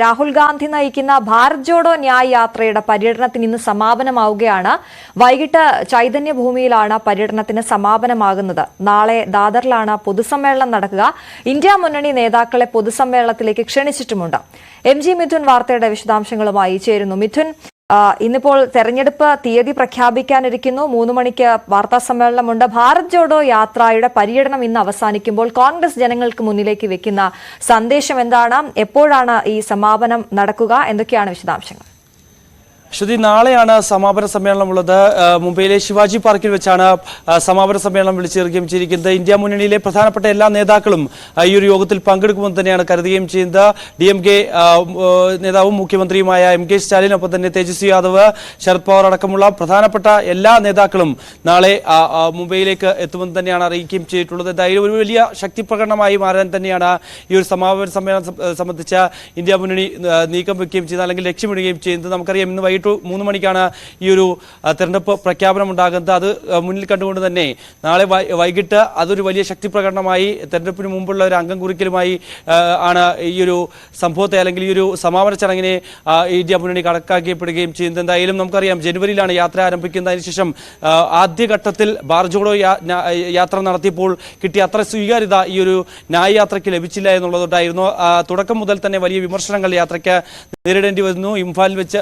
രാഹുൽ ഗാന്ധി നയിക്കുന്ന ഭാരത് ജോഡോ ന്യായ് യാത്രയുടെ പര്യടനത്തിന് ഇന്ന് സമാപനമാവുകയാണ്. വൈകിട്ട് ചൈതന്യഭൂമിയിലാണ് പര്യടനത്തിന് സമാപനമാകുന്നത്. നാളെ ദാദറിലാണ് പൊതുസമ്മേളനം നടക്കുക. ഇന്ത്യ മുന്നണി നേതാക്കളെ പൊതുസമ്മേളനത്തിലേക്ക് ക്ഷണിച്ചിട്ടുമുണ്ട്. MG മിഥുൻ വാർത്തയുടെ വിശദാംശങ്ങളുമായി ചേരുന്നു. മിഥുൻ, ഇന്നിപ്പോൾ തെരഞ്ഞെടുപ്പ് തീയതി പ്രഖ്യാപിക്കാനിരിക്കുന്നു. 3 മണിക്ക് വാർത്താ സമ്മേളനമുണ്ട്. ഭാരത് ജോഡോ യാത്രയുടെ പര്യടനം ഇന്ന് അവസാനിക്കുമ്പോൾ കോൺഗ്രസ് ജനങ്ങൾക്ക് മുന്നിലേക്ക് വെക്കുന്ന സന്ദേശം എന്താണ്? എപ്പോഴാണ് ഈ സമാപനം നടക്കുക? എന്തൊക്കെയാണ് വിശദാംശങ്ങൾ? ശ്രുതി, നാളെയാണ് സമാപന സമ്മേളനമുള്ളത്. മുംബൈയിലെ ശിവാജി പാർക്കിൽ വെച്ചാണ് സമാപന സമ്മേളനം വിളിച്ചിരിക്കുന്നത്. ഇന്ത്യ മുന്നണിയിലെ പ്രധാനപ്പെട്ട എല്ലാ നേതാക്കളും ഈ ഒരു യോഗത്തിൽ പങ്കെടുക്കുമെന്ന് തന്നെയാണ് കരുതുകയും ചെയ്യുന്നത്. DMK നേതാവും മുഖ്യമന്ത്രിയുമായ MK സ്റ്റാലിൻ, ഒപ്പം തന്നെ തേജസ്വി യാദവ്, ശരത് പവാർ അടക്കമുള്ള പ്രധാനപ്പെട്ട എല്ലാ നേതാക്കളും നാളെ മുംബൈയിലേക്ക് എത്തുമെന്ന് തന്നെയാണ് അറിയിക്കുകയും ചെയ്തിട്ടുള്ളത്. എന്തായാലും ഒരു വലിയ ശക്തി പ്രകടനമായി മാറാൻ തന്നെയാണ് ഈ ഒരു സമാപന സമ്മേളനം സംബന്ധിച്ച ഇന്ത്യ മുന്നണി നീക്കം വെക്കുകയും ചെയ്യുന്നത്, അല്ലെങ്കിൽ ലക്ഷ്യമിടുകയും ചെയ്യുന്നത്. നമുക്കറിയാം, ഇന്ന് വൈകിട്ട് 3 മണിക്കാണ് ഈ ഒരു തെരഞ്ഞെടുപ്പ് പ്രഖ്യാപനം ഉണ്ടാകുന്നത്. അത് മുന്നിൽ കണ്ടുകൊണ്ട് തന്നെ നാളെ വൈകിട്ട് അതൊരു വലിയ ശക്തി പ്രകടനമായി, തെരഞ്ഞെടുപ്പിന് മുമ്പുള്ള ഒരു അംഗം കുറിക്കലുമായി ആണ് ഈ ഒരു സംഭവത്തെ, അല്ലെങ്കിൽ ഈ ഒരു സമാപന ചടങ്ങിനെ ഇന്ത്യ മുന്നണി കണക്കാക്കപ്പെടുകയും ചെയ്യുന്നത്. എന്തായാലും നമുക്കറിയാം, ജനുവരിയിലാണ് യാത്ര ആരംഭിക്കുന്നത്. അതിനുശേഷം ആദ്യഘട്ടത്തിൽ ഭാരത് ജോഡോ യാത്ര നടത്തിയപ്പോൾ കിട്ടിയ അത്ര സ്വീകാര്യത ഈ ഒരു ന്യായ് യാത്രയ്ക്ക് ലഭിച്ചില്ല എന്നുള്ളതുകൊണ്ടായിരുന്നു. തുടക്കം മുതൽ തന്നെ വലിയ വിമർശനങ്ങൾ യാത്രയ്ക്ക് നേരിടേണ്ടി വരുന്നു. ഇംഫാലിൽ വെച്ച്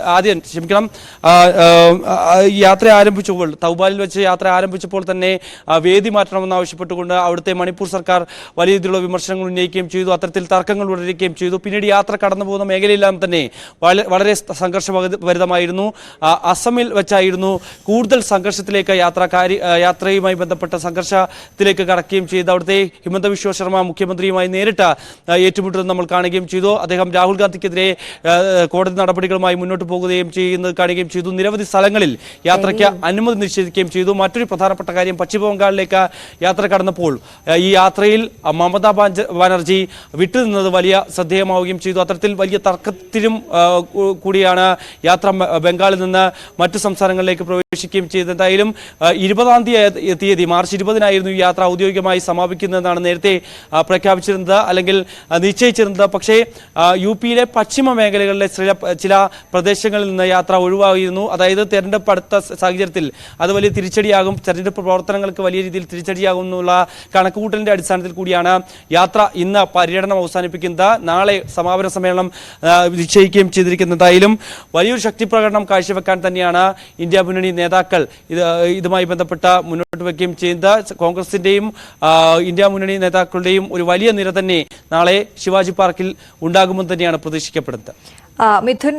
യാത്ര ആരംഭിച്ചപ്പോൾ, തൗബാലിൽ വെച്ച് യാത്ര ആരംഭിച്ചപ്പോൾ തന്നെ വേദി മാറ്റണമെന്ന് ആവശ്യപ്പെട്ടുകൊണ്ട് അവിടുത്തെ മണിപ്പൂർ സർക്കാർ വലിയ രീതിയിലുള്ള വിമർശനങ്ങൾ ഉന്നയിക്കുകയും ചെയ്തു. അത്തരത്തിൽ തർക്കങ്ങൾ തുടരുകയും ചെയ്തു. പിന്നീട് യാത്ര കടന്നു പോകുന്ന മേഖലയെല്ലാം തന്നെ വളരെ സംഘർഷഭരിതമായിരുന്നു. അസമിൽ വെച്ചായിരുന്നു കൂടുതൽ സംഘർഷത്തിലേക്ക് യാത്രയുമായി ബന്ധപ്പെട്ട സംഘർഷത്തിലേക്ക് കടക്കുകയും ചെയ്തു. അവിടുത്തെ ഹിമന്ത ബിശ്വ ശർമ്മ മുഖ്യമന്ത്രിയുമായി നേരിട്ട് ഏറ്റുമുട്ടുന്നത് നമ്മൾ കാണുകയും ചെയ്തു. അദ്ദേഹം രാഹുൽ ഗാന്ധിക്കെതിരെ കോടതി നടപടികളുമായി മുന്നോട്ട് പോകുകയും ചെയ്യുന്നത് കാണുകയും ചെയ്തു. നിരവധി സ്ഥലങ്ങളിൽ യാത്രയ്ക്ക് അനുമതി നിഷേധിക്കുകയും ചെയ്തു. മറ്റൊരു പ്രധാനപ്പെട്ട കാര്യം, പശ്ചിമ ബംഗാളിലേക്ക് യാത്ര കടന്നപ്പോൾ ഈ യാത്രയിൽ മമതാ ബാനർജി വിട്ടുനിന്നത് വലിയ ശ്രദ്ധേയമാവുകയും ചെയ്തു. അത്തരത്തിൽ വലിയ തർക്കത്തിലും കൂടിയാണ് യാത്ര ബംഗാളിൽ നിന്ന് മറ്റു സംസ്ഥാനങ്ങളിലേക്ക് പ്രവേശിക്കുകയും ചെയ്തത്. എന്തായാലും 20-ാം തീയതി മാർച്ച് 20-നായിരുന്നു ഈ യാത്ര ഔദ്യോഗികമായി സമാപിക്കുന്നതെന്നാണ് നേരത്തെ പ്രഖ്യാപിച്ചിരുന്നത്, അല്ലെങ്കിൽ നിശ്ചയിച്ചിരുന്നത്. പക്ഷേ UP-യിലെ പശ്ചിമ മേഖലകളിലെ ചില പ്രദേശങ്ങളിൽ നിന്ന് യാത്ര ഒഴിവായിരുന്നു. അതായത് തെരഞ്ഞെടുപ്പ് അടുത്ത സാഹചര്യത്തിൽ അത് വലിയ തിരിച്ചടിയാകും, തെരഞ്ഞെടുപ്പ് പ്രവർത്തനങ്ങൾക്ക് വലിയ രീതിയിൽ തിരിച്ചടിയാകും എന്നുള്ള കണക്കുകൂട്ടലിന്റെ അടിസ്ഥാനത്തിൽ കൂടിയാണ് യാത്ര ഇന്ന് പര്യടനം അവസാനിപ്പിക്കുന്നത്. നാളെ സമാപന സമ്മേളനം നിശ്ചയിക്കുകയും ചെയ്തിരിക്കുന്നതായാലും വലിയൊരു ശക്തി പ്രകടനം കാഴ്ചവെക്കാൻ തന്നെയാണ് ഇന്ത്യ മുന്നണി നേതാക്കൾ ഇതുമായി ബന്ധപ്പെട്ട മുന്നോട്ട് വയ്ക്കുകയും ചെയ്യുന്നത്. കോൺഗ്രസിന്റെയും ഇന്ത്യ മുന്നണി നേതാക്കളുടെയും ഒരു വലിയ നിര തന്നെ നാളെ ശിവാജി പാർക്കിൽ ഉണ്ടാകുമെന്ന് തന്നെയാണ് പ്രതീക്ഷിക്കപ്പെടുന്നത്. മിഥുൻ,